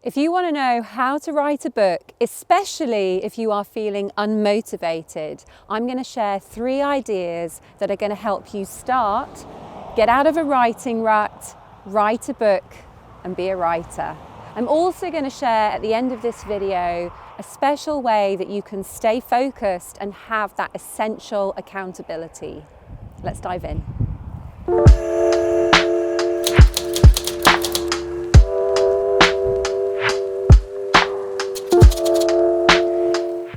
If you want to know how to write a book, especially if you are feeling unmotivated, I'm going to share 3 ideas that are going to help you start, get out of a writing rut, write a book, and be a writer. I'm also going to share at the end of this video a special way that you can stay focused and have that essential accountability. Let's dive in.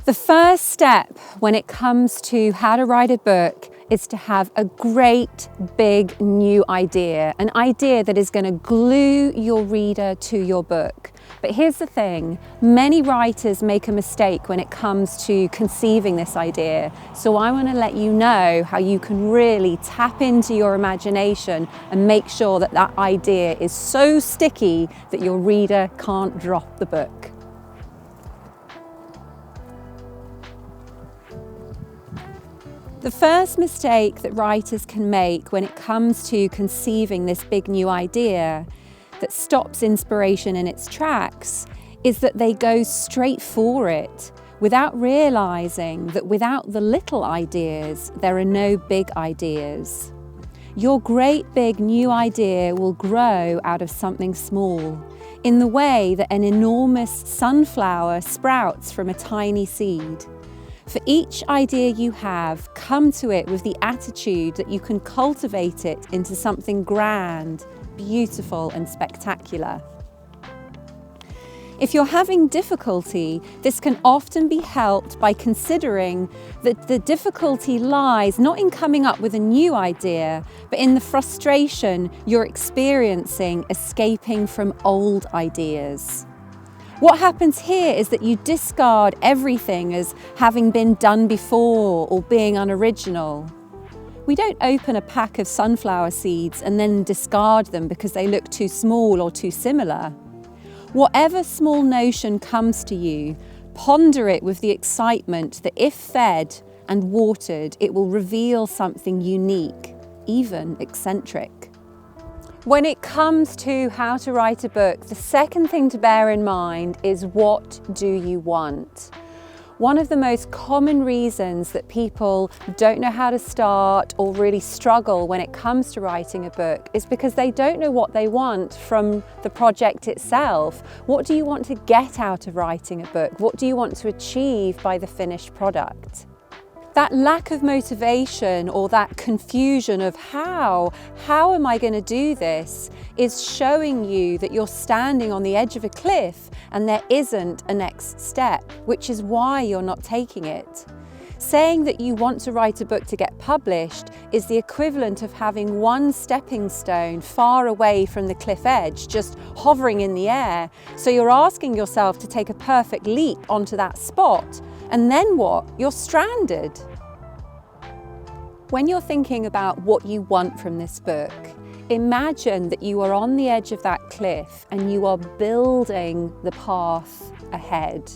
The first step when it comes to how to write a book is to have a great big new idea, an idea that is going to glue your reader to your book. But here's the thing, many writers make a mistake when it comes to conceiving this idea. So I want to let you know how you can really tap into your imagination and make sure that that idea is so sticky that your reader can't drop the book. The first mistake that writers can make when it comes to conceiving this big new idea that stops inspiration in its tracks is that they go straight for it without realizing that without the little ideas, there are no big ideas. Your great big new idea will grow out of something small, in the way that an enormous sunflower sprouts from a tiny seed. For each idea you have, come to it with the attitude that you can cultivate it into something grand, beautiful and spectacular. If you're having difficulty, this can often be helped by considering that the difficulty lies not in coming up with a new idea, but in the frustration you're experiencing escaping from old ideas. What happens here is that you discard everything as having been done before or being unoriginal. We don't open a pack of sunflower seeds and then discard them because they look too small or too similar. Whatever small notion comes to you, ponder it with the excitement that if fed and watered, it will reveal something unique, even eccentric. When it comes to how to write a book, the second thing to bear in mind is what do you want? One of the most common reasons that people don't know how to start or really struggle when it comes to writing a book is because they don't know what they want from the project itself. What do you want to get out of writing a book? What do you want to achieve by the finished product? That lack of motivation or that confusion of how am I going to do this is showing you that you're standing on the edge of a cliff and there isn't a next step, which is why you're not taking it. Saying that you want to write a book to get published is the equivalent of having one stepping stone far away from the cliff edge, just hovering in the air. So you're asking yourself to take a perfect leap onto that spot. And then what? You're stranded. When you're thinking about what you want from this book, imagine that you are on the edge of that cliff and you are building the path ahead.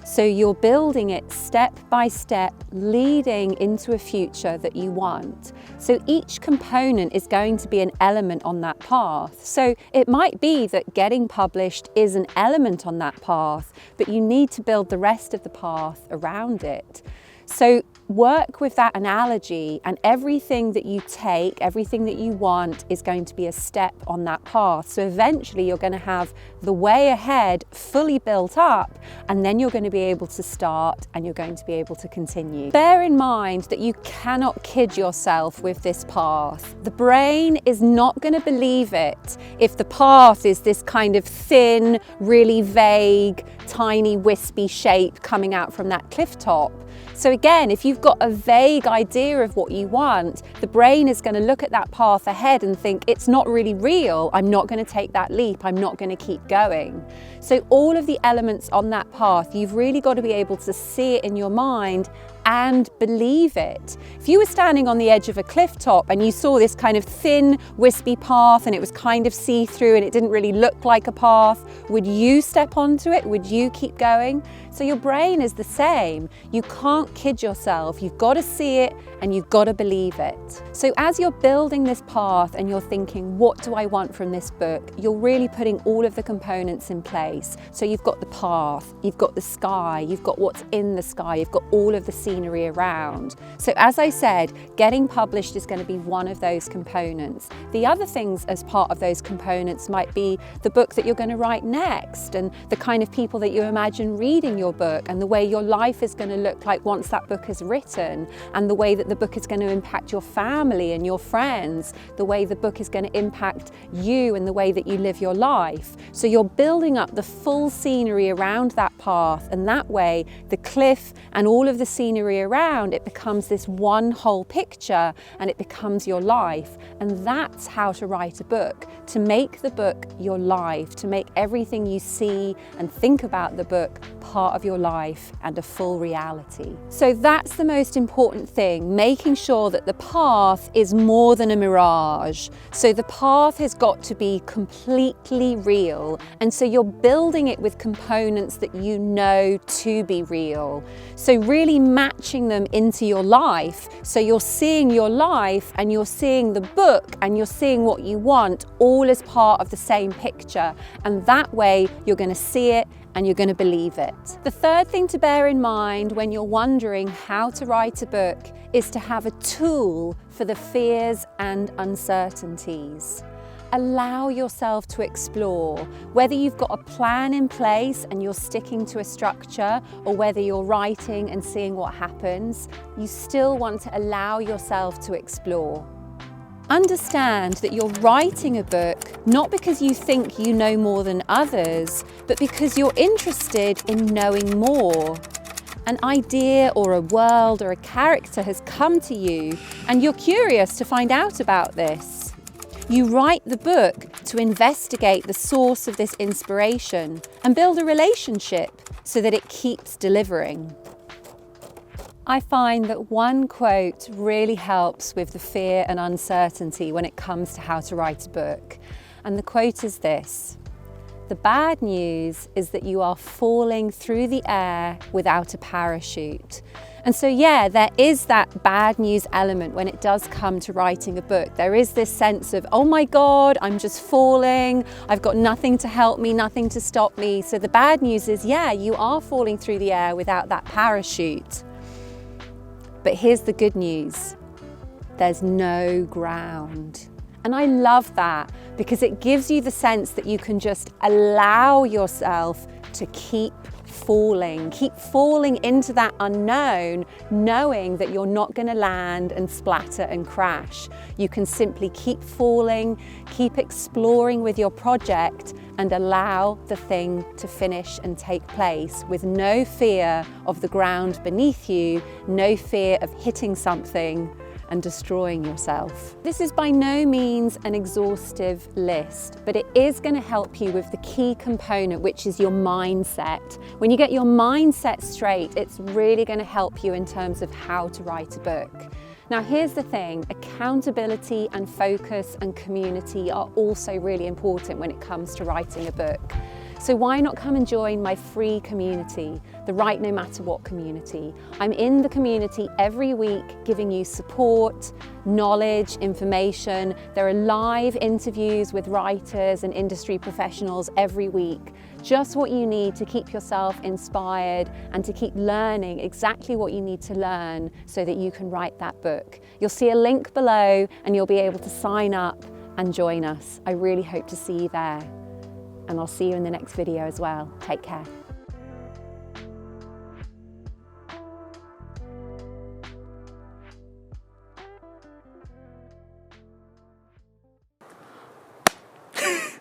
So you're building it step by step, leading into a future that you want. So each component is going to be an element on that path. So it might be that getting published is an element on that path, but you need to build the rest of the path around it. So work with that analogy, and everything that you take, everything that you want is going to be a step on that path. So eventually you're going to have the way ahead fully built up, and then you're going to be able to start and you're going to be able to continue. Bear in mind that you cannot kid yourself with this path. The brain is not going to believe it if the path is this kind of thin, really vague, tiny, wispy shape coming out from that cliff top. So again, if you've got a vague idea of what you want, the brain is going to look at that path ahead and think it's not really real, I'm not going to take that leap, I'm not going to keep going. So all of the elements on that path, you've really got to be able to see it in your mind and believe it. If you were standing on the edge of a cliff top and you saw this kind of thin, wispy path and it was kind of see-through and it didn't really look like a path, would you step onto it? Would you keep going? So your brain is the same. You can't kid yourself. You've got to see it and you've got to believe it. So as you're building this path and you're thinking, what do I want from this book? You're really putting all of the components in place. So you've got the path, you've got the sky, you've got what's in the sky, you've got all of the scenery around. So as I said, getting published is going to be one of those components. The other things as part of those components might be the book that you're going to write next and the kind of people that you imagine reading your book and the way your life is going to look like once that book is written, and the way that the book is going to impact your family and your friends, the way the book is going to impact you and the way that you live your life. So you're building up the full scenery around that path, and that way the cliff and all of the scenery around it becomes this one whole picture and it becomes your life. And that's how to write a book, to make the book your life, to make everything you see and think about the book part of your life and a full reality. So that's the most important thing, making sure that the path is more than a mirage. So the path has got to be completely real, and so you're building it with components that you know to be real. So really matching them into your life, so you're seeing your life and you're seeing the book and you're seeing what you want all as part of the same picture, and that way you're going to see it and you're going to believe it. The third thing to bear in mind when you're wondering how to write a book is to have a tool for the fears and uncertainties. Allow yourself to explore. Whether you've got a plan in place and you're sticking to a structure, or whether you're writing and seeing what happens, you still want to allow yourself to explore. Understand that you're writing a book not because you think you know more than others, but because you're interested in knowing more. An idea or a world or a character has come to you and you're curious to find out about this. You write the book to investigate the source of this inspiration and build a relationship so that it keeps delivering. I find that one quote really helps with the fear and uncertainty when it comes to how to write a book. And the quote is this: "The bad news is that you are falling through the air without a parachute." And so yeah, there is that bad news element when it does come to writing a book. There is this sense of, oh my God, I'm just falling. I've got nothing to help me, nothing to stop me. So the bad news is, yeah, you are falling through the air without that parachute. But here's the good news. There's no ground. And I love that because it gives you the sense that you can just allow yourself to keep falling into that unknown, knowing that you're not going to land and splatter and crash. You can simply keep falling, keep exploring with your project, and allow the thing to finish and take place with no fear of the ground beneath you, no fear of hitting something and destroying yourself. This is by no means an exhaustive list, but it is going to help you with the key component, which is your mindset. When you get your mindset straight, it's really going to help you in terms of how to write a book. Now here's the thing, accountability and focus and community are also really important when it comes to writing a book. So why not come and join my free community, the Write No Matter What community. I'm in the community every week giving you support, knowledge, information. There are live interviews with writers and industry professionals every week. Just what you need to keep yourself inspired and to keep learning exactly what you need to learn so that you can write that book. You'll see a link below and you'll be able to sign up and join us. I really hope to see you there. And I'll see you in the next video as well. Take care.